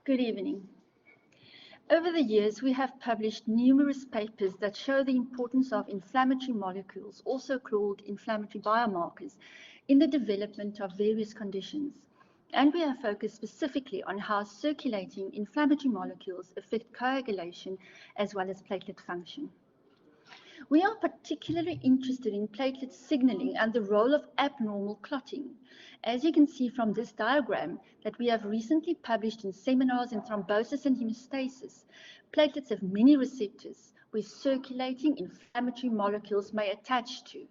Good evening. Over the years, we have published numerous papers that show the importance of inflammatory molecules, also called inflammatory biomarkers, in the development of various conditions. And we have focused specifically on how circulating inflammatory molecules affect coagulation as well as platelet function. We are particularly interested in platelet signaling and the role of abnormal clotting. As you can see from this diagram that we have recently published in seminars in thrombosis and hemostasis, platelets have many receptors where circulating inflammatory molecules may attach to.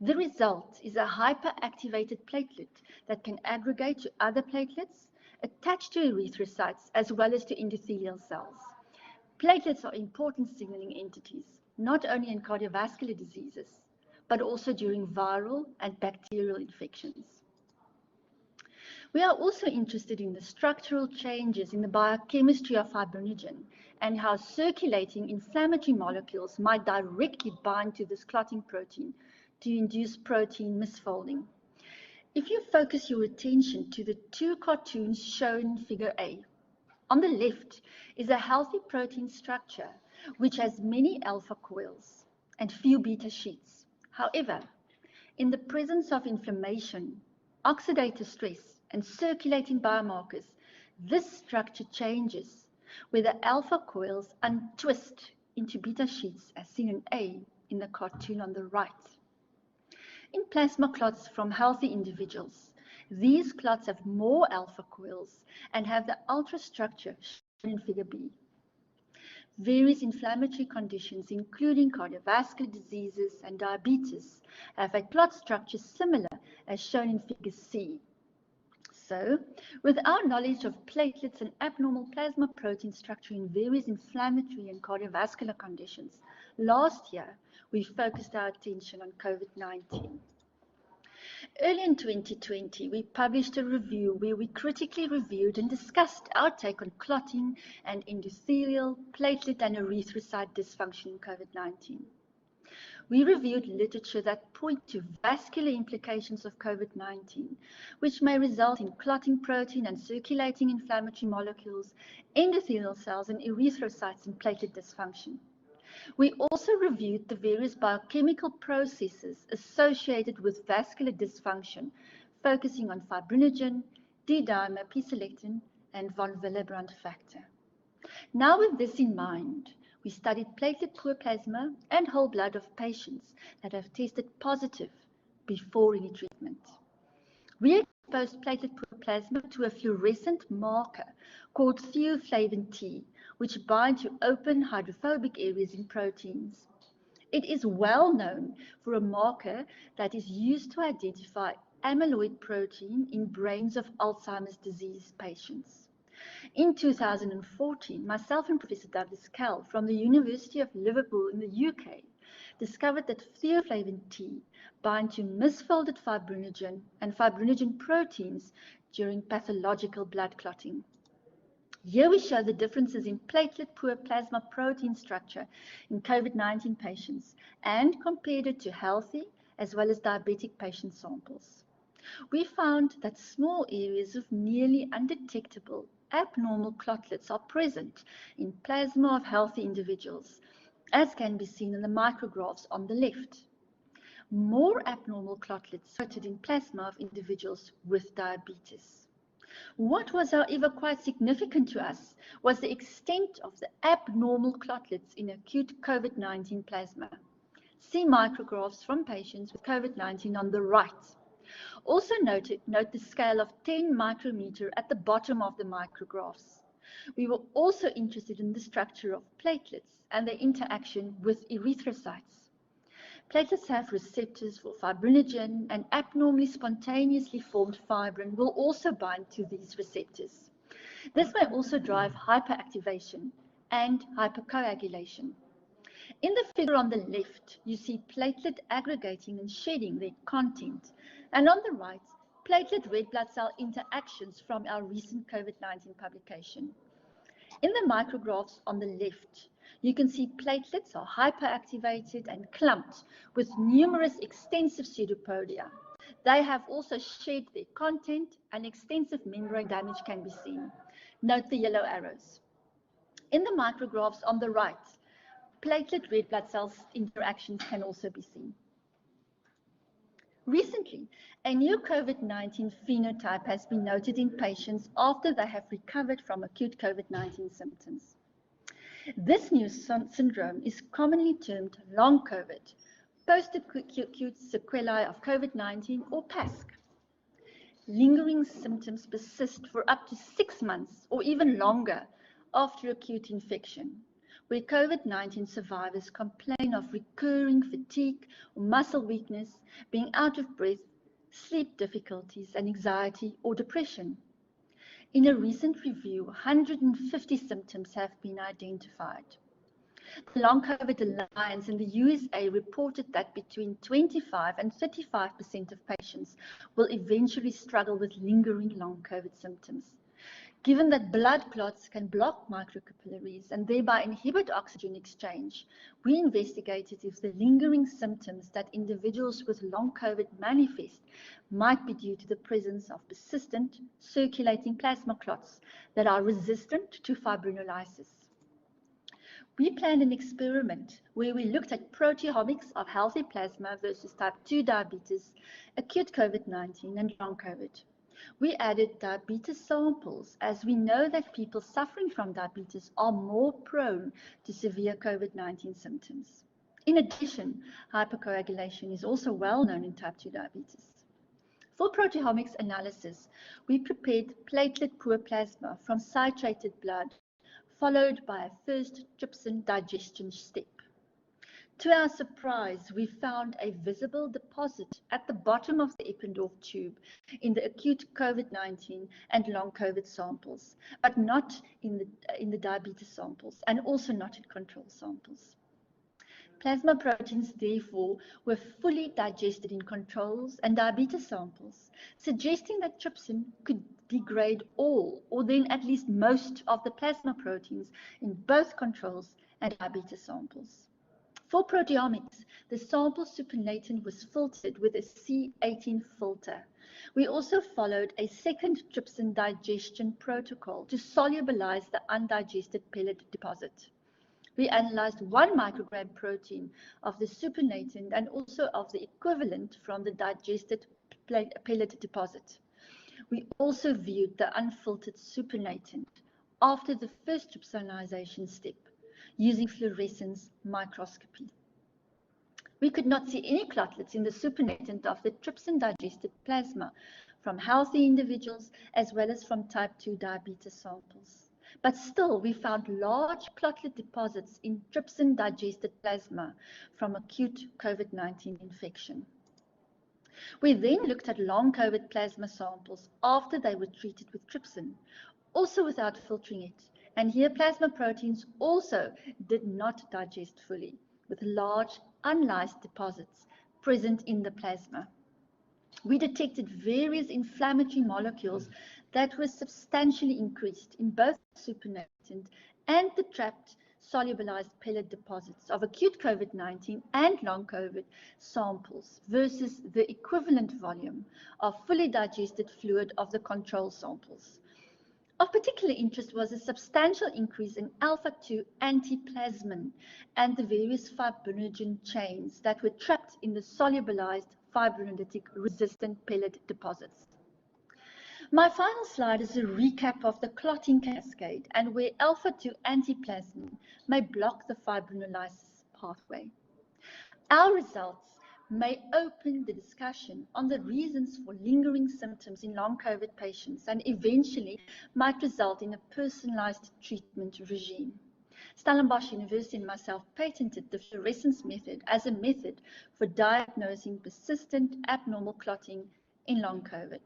The result is a hyperactivated platelet that can aggregate to other platelets, attach to erythrocytes as well as to endothelial cells. Platelets are important signaling entities, not only in cardiovascular diseases, but also during viral and bacterial infections. We are also interested in the structural changes in the biochemistry of fibrinogen and how circulating inflammatory molecules might directly bind to this clotting protein to induce protein misfolding. If you focus your attention to the two cartoons shown in Figure A, on the left is a healthy protein structure which has many alpha coils and few beta sheets. However, in the presence of inflammation, oxidative stress, and circulating biomarkers, this structure changes, where the alpha coils untwist into beta sheets as seen in A in the cartoon on the right. In plasma clots from healthy individuals, these clots have more alpha coils and have the ultrastructure shown in Figure B. Various inflammatory conditions, including cardiovascular diseases and diabetes, have a clot structure similar as shown in Figure C. So, with our knowledge of platelets and abnormal plasma protein structure in various inflammatory and cardiovascular conditions, last year we focused our attention on COVID-19. Early in 2020, we published a review where we critically reviewed and discussed our take on clotting and endothelial, platelet and erythrocyte dysfunction in COVID-19. We reviewed literature that point to vascular implications of COVID-19, which may result in clotting protein and circulating inflammatory molecules, endothelial cells and erythrocytes and platelet dysfunction. We also reviewed the various biochemical processes associated with vascular dysfunction, focusing on fibrinogen, D-dimer, P-selectin, and von Willebrand factor. Now with this in mind, we studied platelet-poor plasma and whole blood of patients that have tested positive before any treatment. We exposed platelet-poor plasma to a fluorescent marker called theoflavin T, which bind to open hydrophobic areas in proteins. It is well known for a marker that is used to identify amyloid protein in brains of Alzheimer's disease patients. In 2014, myself and Professor Douglas Kell from the University of Liverpool in the UK discovered that theoflavin T bind to misfolded fibrinogen and fibrinogen proteins during pathological blood clotting. Here we show the differences in platelet-poor plasma protein structure in COVID-19 patients and compared it to healthy as well as diabetic patient samples. We found that small areas of nearly undetectable abnormal clotlets are present in plasma of healthy individuals, as can be seen in the micrographs on the left. More abnormal clotlets noted in plasma of individuals with diabetes. What was, however, quite significant to us was the extent of the abnormal clotlets in acute COVID-19 plasma. See micrographs from patients with COVID-19 on the right. Also note the scale of 10 micrometer at the bottom of the micrographs. We were also interested in the structure of platelets and their interaction with erythrocytes. Platelets have receptors for fibrinogen, and abnormally spontaneously formed fibrin will also bind to these receptors. This may also drive hyperactivation and hypercoagulation. In the figure on the left, you see platelet aggregating and shedding their content, and on the right, platelet red blood cell interactions from our recent COVID-19 publication. In the micrographs on the left, you can see platelets are hyperactivated and clumped with numerous extensive pseudopodia, They have also shed their content and extensive membrane damage can be seen. Note the yellow arrows. In the micrographs on the right, platelet red blood cells interactions can also be seen. Recently, a new COVID-19 phenotype has been noted in patients after they have recovered from acute COVID-19 symptoms. This new syndrome is commonly termed long COVID, post-acute sequelae of COVID-19 or PASC. Lingering symptoms persist for up to 6 months or even longer after acute infection, where COVID-19 survivors complain of recurring fatigue or muscle weakness, being out of breath, sleep difficulties, and anxiety or depression. In a recent review, 150 symptoms have been identified. The Long COVID Alliance in the USA reported that between 25 and 35% of patients will eventually struggle with lingering long COVID symptoms. Given that blood clots can block microcapillaries and thereby inhibit oxygen exchange, we investigated if the lingering symptoms that individuals with long COVID manifest might be due to the presence of persistent circulating plasma clots that are resistant to fibrinolysis. We planned an experiment where we looked at proteomics of healthy plasma versus type 2 diabetes, acute COVID-19, and long COVID. We added diabetes samples as we know that people suffering from diabetes are more prone to severe COVID-19 symptoms. In addition, hypercoagulation is also well known in type 2 diabetes. For proteomics analysis, we prepared platelet-poor plasma from citrated blood, followed by a first trypsin digestion step. To our surprise, we found a visible deposit at the bottom of the Eppendorf tube in the acute COVID-19 and long COVID samples, but not in the diabetes samples, and also not in control samples. Plasma proteins, therefore, were fully digested in controls and diabetes samples, suggesting that trypsin could degrade all, or then at least most, of the plasma proteins in both controls and diabetes samples. For proteomics, the sample supernatant was filtered with a C18 filter. We also followed a second trypsin digestion protocol to solubilize the undigested pellet deposit. We analyzed 1 microgram protein of the supernatant and also of the equivalent from the digested pellet deposit. We also viewed the unfiltered supernatant after the first trypsinization step using fluorescence microscopy. We could not see any clotlets in the supernatant of the trypsin digested plasma from healthy individuals as well as from type 2 diabetes samples. But still, we found large platelet deposits in trypsin digested plasma from acute COVID-19 infection. We then looked at long COVID plasma samples after they were treated with trypsin, also without filtering it. And here plasma proteins also did not digest fully, with large unlysed deposits present in the plasma. We detected various inflammatory molecules that were substantially increased in both supernatant and the trapped solubilized pellet deposits of acute COVID-19 and long COVID samples versus the equivalent volume of fully digested fluid of the control samples. Of particular interest was a substantial increase in alpha-2 antiplasmin and the various fibrinogen chains that were trapped in the solubilized fibrinolytic resistant pellet deposits. My final slide is a recap of the clotting cascade and where alpha-2 antiplasmin may block the fibrinolysis pathway. Our results may open the discussion on the reasons for lingering symptoms in long COVID patients and eventually might result in a personalized treatment regime. Stellenbosch University and myself patented the fluorescence method as a method for diagnosing persistent abnormal clotting in long COVID.